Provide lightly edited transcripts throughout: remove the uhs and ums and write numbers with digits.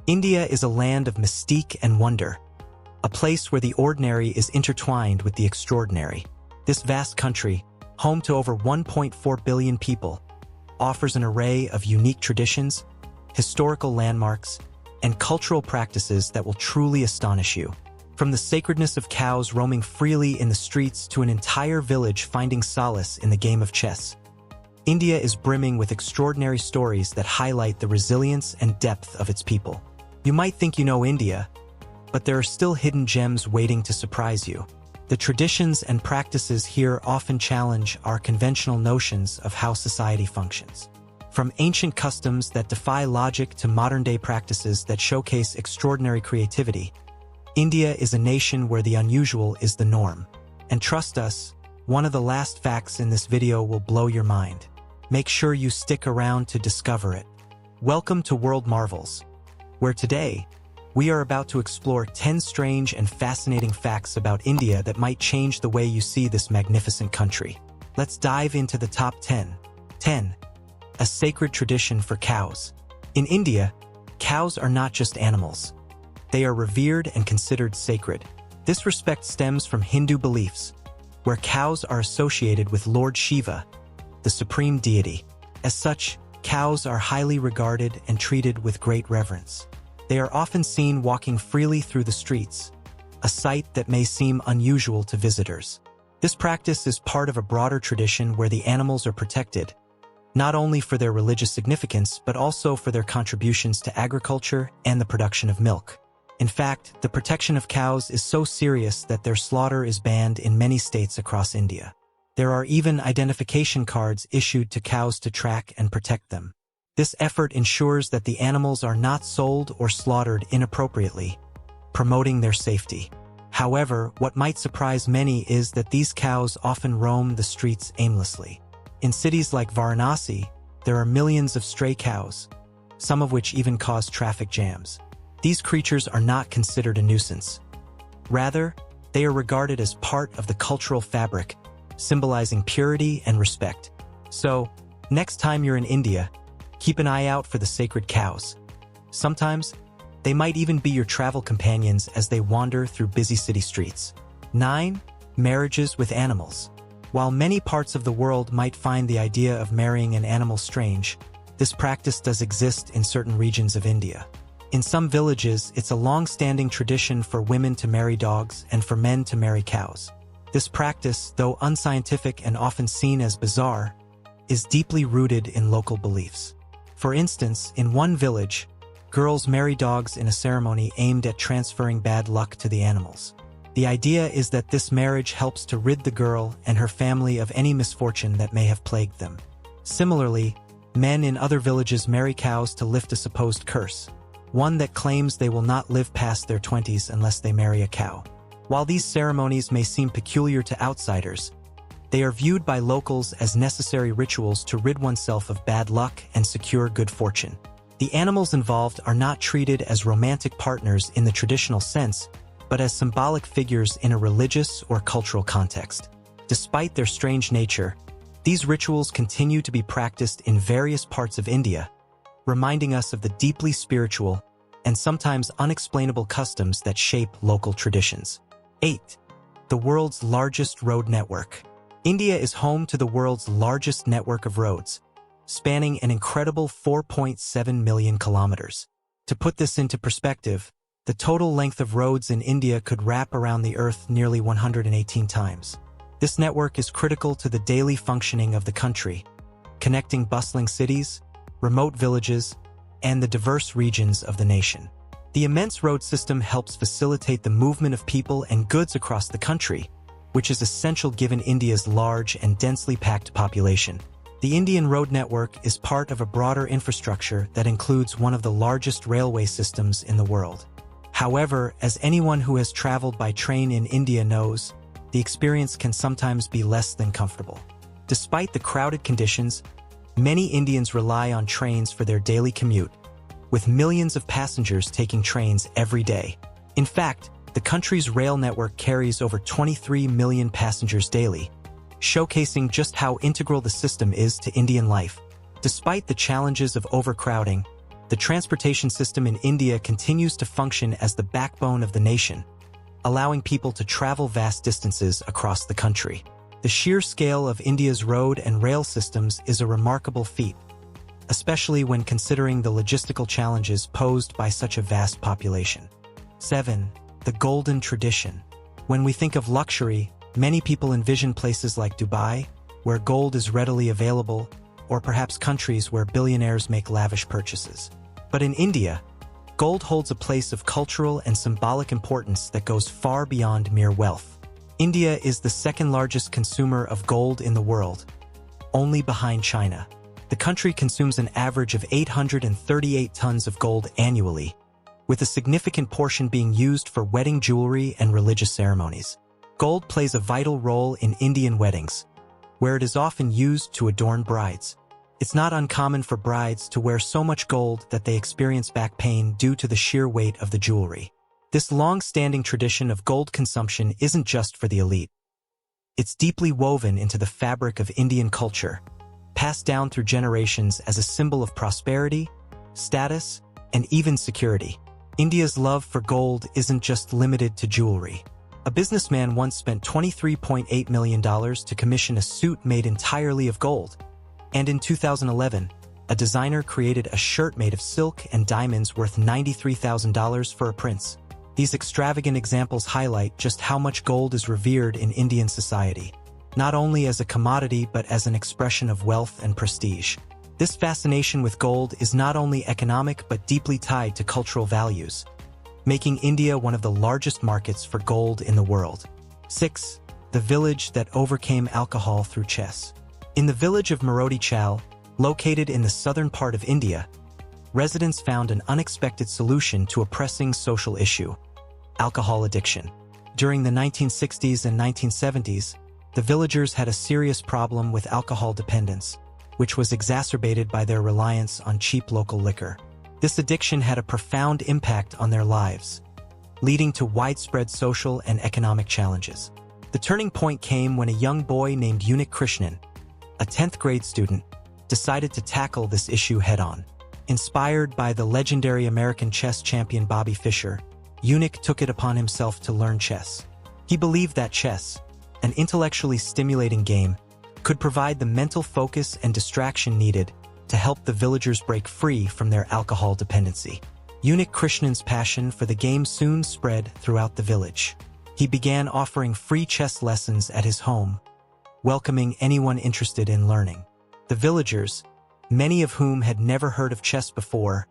India is a land of mystique and wonder, a place where the ordinary is intertwined with the extraordinary. This vast country, home to over 1.4 billion people, offers an array of unique traditions, historical landmarks, and cultural practices that will truly astonish you. From the sacredness of cows roaming freely in the streets to an entire village finding solace in the game of chess, India is brimming with extraordinary stories that highlight the resilience and depth of its people. You might think you know India, but there are still hidden gems waiting to surprise you. The traditions and practices here often challenge our conventional notions of how society functions. From ancient customs that defy logic to modern-day practices that showcase extraordinary creativity, India is a nation where the unusual is the norm. And trust us, one of the last facts in this video will blow your mind. Make sure you stick around to discover it. Welcome to World Marvels, where today, we are about to explore 10 strange and fascinating facts about India that might change the way you see this magnificent country. Let's dive into the top 10. 10. A sacred tradition for cows. In India, cows are not just animals. They are revered and considered sacred. This respect stems from Hindu beliefs, where cows are associated with Lord Shiva, the supreme deity. As such, cows are highly regarded and treated with great reverence. They are often seen walking freely through the streets, a sight that may seem unusual to visitors. This practice is part of a broader tradition where the animals are protected, not only for their religious significance but also for their contributions to agriculture and the production of milk. In fact, the protection of cows is so serious that their slaughter is banned in many states across India. There are even identification cards issued to cows to track and protect them. This effort ensures that the animals are not sold or slaughtered inappropriately, promoting their safety. However, what might surprise many is that these cows often roam the streets aimlessly. In cities like Varanasi, there are millions of stray cows, some of which even cause traffic jams. These creatures are not considered a nuisance. Rather, they are regarded as part of the cultural fabric, symbolizing purity and respect. So, next time you're in India, keep an eye out for the sacred cows. Sometimes, they might even be your travel companions as they wander through busy city streets. 9. Marriages with animals. While many parts of the world might find the idea of marrying an animal strange, this practice does exist in certain regions of India. In some villages, it's a long-standing tradition for women to marry dogs and for men to marry cows. This practice, though unscientific and often seen as bizarre, is deeply rooted in local beliefs. For instance, in one village, girls marry dogs in a ceremony aimed at transferring bad luck to the animals. The idea is that this marriage helps to rid the girl and her family of any misfortune that may have plagued them. Similarly, men in other villages marry cows to lift a supposed curse, one that claims they will not live past their 20s unless they marry a cow. While these ceremonies may seem peculiar to outsiders, they are viewed by locals as necessary rituals to rid oneself of bad luck and secure good fortune. The animals involved are not treated as romantic partners in the traditional sense, but as symbolic figures in a religious or cultural context. Despite their strange nature, these rituals continue to be practiced in various parts of India, reminding us of the deeply spiritual and sometimes unexplainable customs that shape local traditions. 8. The world's largest road network. India is home to the world's largest network of roads, spanning an incredible 4.7 million kilometers. To put this into perspective, the total length of roads in India could wrap around the Earth nearly 118 times. This network is critical to the daily functioning of the country, connecting bustling cities, remote villages, and the diverse regions of the nation. The immense road system helps facilitate the movement of people and goods across the country, which is essential given India's large and densely packed population. The Indian road network is part of a broader infrastructure that includes one of the largest railway systems in the world. However, as anyone who has traveled by train in India knows, the experience can sometimes be less than comfortable. Despite the crowded conditions, many Indians rely on trains for their daily commute, with millions of passengers taking trains every day. In fact, the country's rail network carries over 23 million passengers daily, showcasing just how integral the system is to Indian life. Despite the challenges of overcrowding, the transportation system in India continues to function as the backbone of the nation, allowing people to travel vast distances across the country. The sheer scale of India's road and rail systems is a remarkable feat, especially when considering the logistical challenges posed by such a vast population. 7. The golden tradition. When we think of luxury, many people envision places like Dubai, where gold is readily available, or perhaps countries where billionaires make lavish purchases. But in India, gold holds a place of cultural and symbolic importance that goes far beyond mere wealth. India is the second largest consumer of gold in the world, only behind China. The country consumes an average of 838 tons of gold annually, with a significant portion being used for wedding jewelry and religious ceremonies. Gold plays a vital role in Indian weddings, where it is often used to adorn brides. It's not uncommon for brides to wear so much gold that they experience back pain due to the sheer weight of the jewelry. This long-standing tradition of gold consumption isn't just for the elite. It's deeply woven into the fabric of Indian culture, passed down through generations as a symbol of prosperity, status, and even security. India's love for gold isn't just limited to jewelry. A businessman once spent $23.8 million to commission a suit made entirely of gold. And in 2011, a designer created a shirt made of silk and diamonds worth $93,000 for a prince. These extravagant examples highlight just how much gold is revered in Indian society, not only as a commodity but as an expression of wealth and prestige. This fascination with gold is not only economic but deeply tied to cultural values, making India one of the largest markets for gold in the world. 6. The village that overcame alcohol through chess. In the village of Marodi Chal, located in the southern part of India, residents found an unexpected solution to a pressing social issue: alcohol addiction. During the 1960s and 1970s, the villagers had a serious problem with alcohol dependence, which was exacerbated by their reliance on cheap local liquor. This addiction had a profound impact on their lives, leading to widespread social and economic challenges. The turning point came when a young boy named Unik Krishnan, a 10th grade student, decided to tackle this issue head-on. Inspired by the legendary American chess champion Bobby Fischer, Unik took it upon himself to learn chess. He believed that chess, an intellectually stimulating game, could provide the mental focus and distraction needed to help the villagers break free from their alcohol dependency. Unik Krishnan's passion for the game soon spread throughout the village. He began offering free chess lessons at his home, welcoming anyone interested in learning. The villagers, many of whom had never heard of chess before,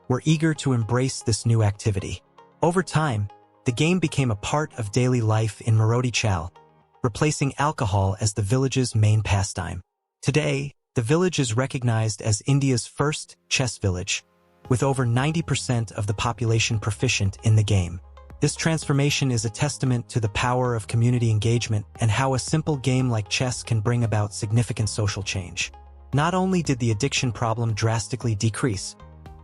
were eager to embrace this new activity. Over time, the game became a part of daily life in Marodi Chal, replacing alcohol as the village's main pastime. Today, the village is recognized as India's first chess village, with over 90% of the population proficient in the game. This transformation is a testament to the power of community engagement and how a simple game like chess can bring about significant social change. Not only did the addiction problem drastically decrease,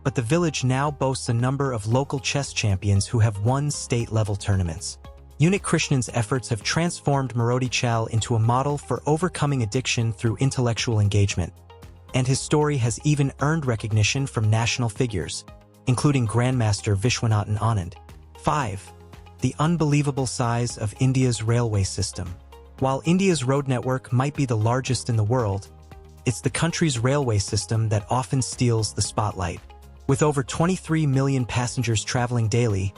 but the village now boasts a number of local chess champions who have won state-level tournaments. Unik Krishnan's efforts have transformed Marodi Chal into a model for overcoming addiction through intellectual engagement, and his story has even earned recognition from national figures, including Grandmaster Vishwanathan Anand. 5. The unbelievable size of India's railway system. While India's road network might be the largest in the world, it's the country's railway system that often steals the spotlight. With over 23 million passengers traveling daily,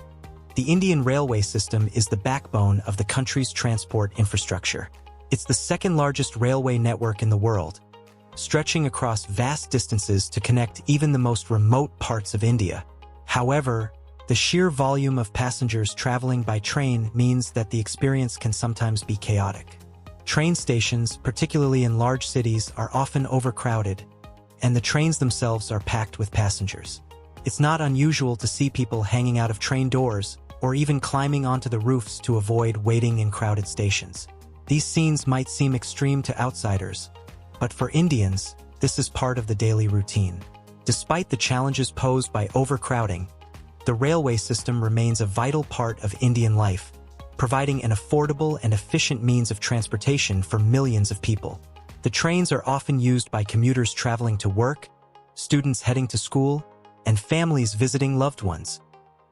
the Indian railway system is the backbone of the country's transport infrastructure. It's the second largest railway network in the world, stretching across vast distances to connect even the most remote parts of India. However, the sheer volume of passengers traveling by train means that the experience can sometimes be chaotic. Train stations, particularly in large cities, are often overcrowded, and the trains themselves are packed with passengers. It's not unusual to see people hanging out of train doors or even climbing onto the roofs to avoid waiting in crowded stations. These scenes might seem extreme to outsiders, but for Indians, this is part of the daily routine. Despite the challenges posed by overcrowding, the railway system remains a vital part of Indian life, providing an affordable and efficient means of transportation for millions of people. The trains are often used by commuters traveling to work, students heading to school, and families visiting loved ones,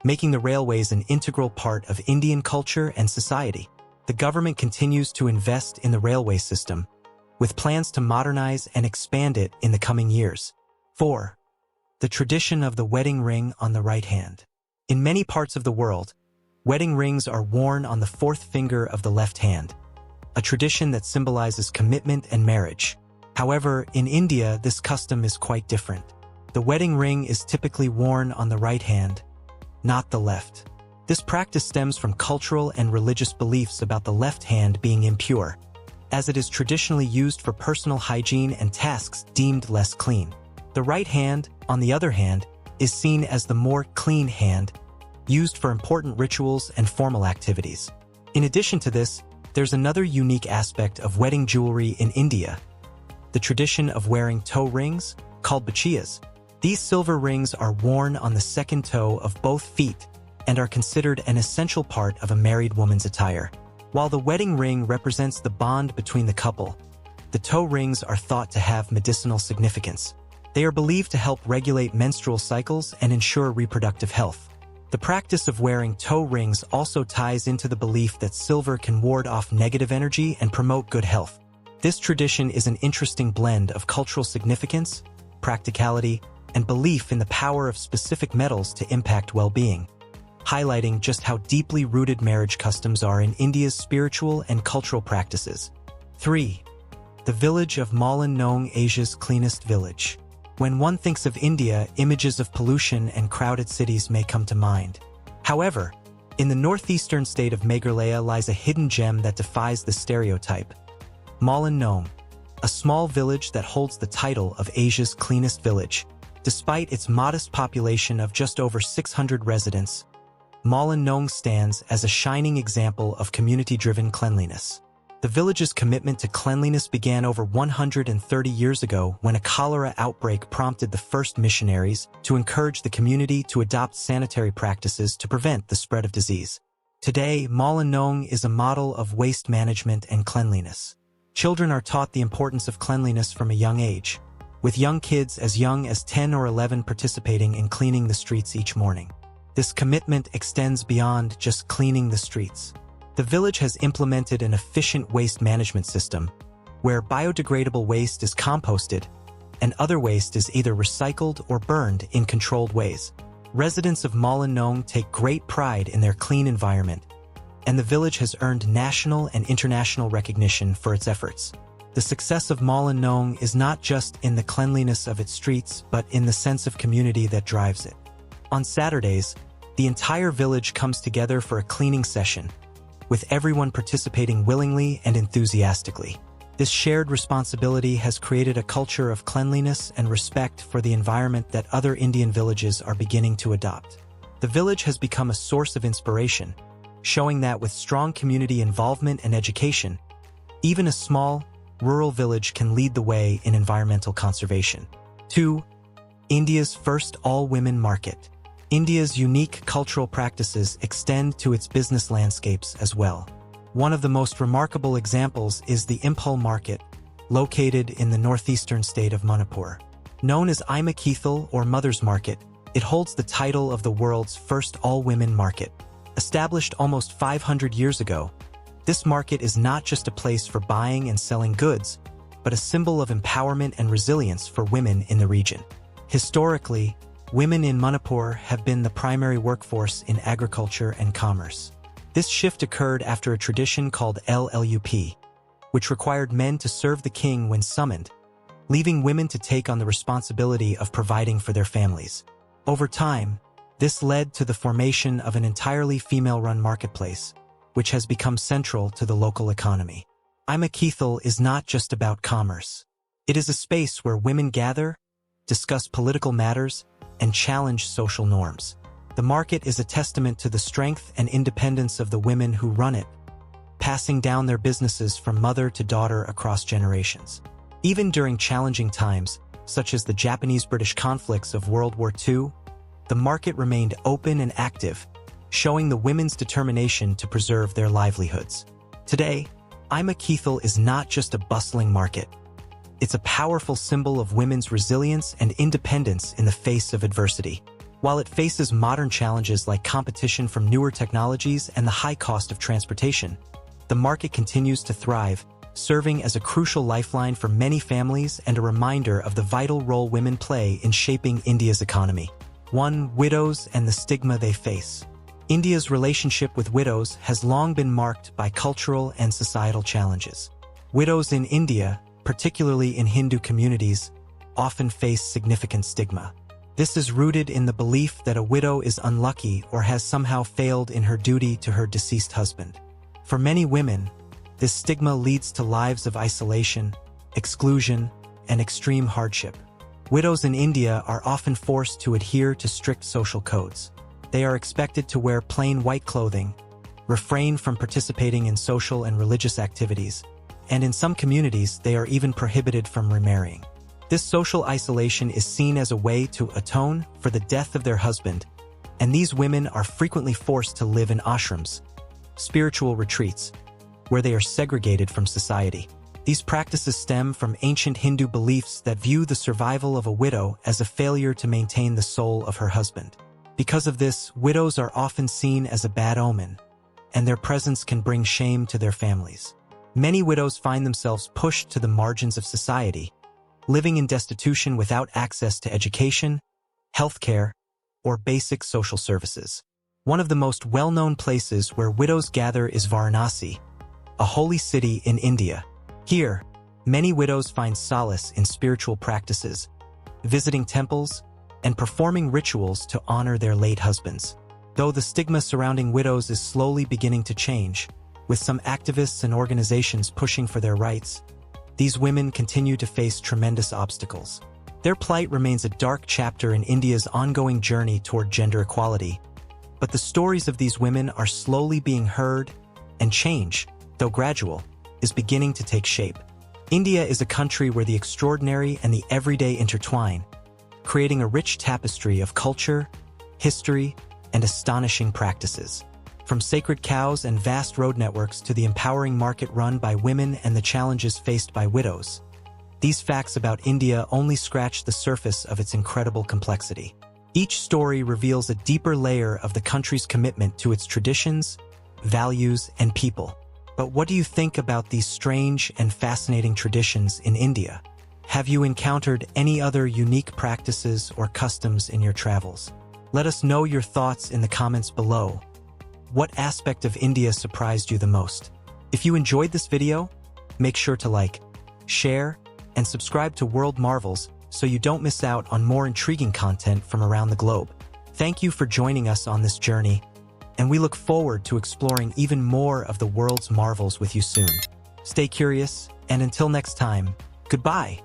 making the railways an integral part of Indian culture and society. The government continues to invest in the railway system, with plans to modernize and expand it in the coming years. 4. The tradition of the wedding ring on the right hand. In many parts of the world, wedding rings are worn on the fourth finger of the left hand, a tradition that symbolizes commitment and marriage. However, in India, this custom is quite different. The wedding ring is typically worn on the right hand, not the left. This practice stems from cultural and religious beliefs about the left hand being impure, as it is traditionally used for personal hygiene and tasks deemed less clean. The right hand, on the other hand, is seen as the more clean hand, used for important rituals and formal activities. In addition to this, there's another unique aspect of wedding jewelry in India: the tradition of wearing toe rings, called bachiyas. These silver rings are worn on the second toe of both feet and are considered an essential part of a married woman's attire. While the wedding ring represents the bond between the couple, the toe rings are thought to have medicinal significance. They are believed to help regulate menstrual cycles and ensure reproductive health. The practice of wearing toe rings also ties into the belief that silver can ward off negative energy and promote good health. This tradition is an interesting blend of cultural significance, practicality, and belief in the power of specific metals to impact well-being, highlighting just how deeply rooted marriage customs are in India's spiritual and cultural practices. 3. The village of Malin, known Asia's cleanest village. When one thinks of India, images of pollution and crowded cities may come to mind. However, in the northeastern state of Meghalaya lies a hidden gem that defies the stereotype: Malin Nong, a small village that holds the title of Asia's cleanest village. Despite its modest population of just over 600 residents, Malin Nong stands as a shining example of community-driven cleanliness. The village's commitment to cleanliness began over 130 years ago when a cholera outbreak prompted the first missionaries to encourage the community to adopt sanitary practices to prevent the spread of disease. Today, Malin Nong is a model of waste management and cleanliness. Children are taught the importance of cleanliness from a young age, with young kids as young as 10 or 11 participating in cleaning the streets each morning. This commitment extends beyond just cleaning the streets. The village has implemented an efficient waste management system, where biodegradable waste is composted and other waste is either recycled or burned in controlled ways. Residents of Malin Nong take great pride in their clean environment, and the village has earned national and international recognition for its efforts. The success of Malin Nong is not just in the cleanliness of its streets, but in the sense of community that drives it. On Saturdays, the entire village comes together for a cleaning session, with everyone participating willingly and enthusiastically. This shared responsibility has created a culture of cleanliness and respect for the environment that other Indian villages are beginning to adopt. The village has become a source of inspiration, showing that with strong community involvement and education, even a small, rural village can lead the way in environmental conservation. 2. India's first all-women market. India's unique cultural practices extend to its business landscapes as well. One of the most remarkable examples is the Impal market, located in the northeastern state of Manipur. Known as Ima Keithal or Mother's Market, it holds the title of the world's first all-women market. Established almost 500 years ago, this market is not just a place for buying and selling goods, but a symbol of empowerment and resilience for women in the region. Historically, women in Manipur have been the primary workforce in agriculture and commerce. This shift occurred after a tradition called LLUP, which required men to serve the king when summoned, leaving women to take on the responsibility of providing for their families. Over time, this led to the formation of an entirely female-run marketplace, which has become central to the local economy. Ima Keithal is not just about commerce. It is a space where women gather, discuss political matters, and challenge social norms. The market is a testament to the strength and independence of the women who run it, passing down their businesses from mother to daughter across generations. Even during challenging times, such as the Japanese-British conflicts of World War II, the market remained open and active, showing the women's determination to preserve their livelihoods. Today, Ima Keithal is not just a bustling market. It's a powerful symbol of women's resilience and independence in the face of adversity. While it faces modern challenges like competition from newer technologies and the high cost of transportation, the market continues to thrive, serving as a crucial lifeline for many families and a reminder of the vital role women play in shaping India's economy. 1. Widows and the stigma they face. India's relationship with widows has long been marked by cultural and societal challenges. Widows in India, particularly in Hindu communities, often face significant stigma. This is rooted in the belief that a widow is unlucky or has somehow failed in her duty to her deceased husband. For many women, this stigma leads to lives of isolation, exclusion, and extreme hardship. Widows in India are often forced to adhere to strict social codes. They are expected to wear plain white clothing, refrain from participating in social and religious activities, and in some communities they are even prohibited from remarrying. This social isolation is seen as a way to atone for the death of their husband, and these women are frequently forced to live in ashrams, spiritual retreats, where they are segregated from society. These practices stem from ancient Hindu beliefs that view the survival of a widow as a failure to maintain the soul of her husband. Because of this, widows are often seen as a bad omen, and their presence can bring shame to their families. Many widows find themselves pushed to the margins of society, living in destitution without access to education, healthcare, or basic social services. One of the most well-known places where widows gather is Varanasi, a holy city in India. Here, many widows find solace in spiritual practices, visiting temples, and performing rituals to honor their late husbands. Though the stigma surrounding widows is slowly beginning to change, with some activists and organizations pushing for their rights, these women continue to face tremendous obstacles. Their plight remains a dark chapter in India's ongoing journey toward gender equality, but the stories of these women are slowly being heard, and change, though gradual, is beginning to take shape. India is a country where the extraordinary and the everyday intertwine, creating a rich tapestry of culture, history, and astonishing practices. From sacred cows and vast road networks to the empowering market run by women and the challenges faced by widows, these facts about India only scratch the surface of its incredible complexity. Each story reveals a deeper layer of the country's commitment to its traditions, values, and people. But what do you think about these strange and fascinating traditions in India? Have you encountered any other unique practices or customs in your travels? Let us know your thoughts in the comments below. What aspect of India surprised you the most? If you enjoyed this video, make sure to like, share, and subscribe to World Marvels so you don't miss out on more intriguing content from around the globe. Thank you for joining us on this journey, and we look forward to exploring even more of the world's marvels with you soon. Stay curious, and until next time, goodbye.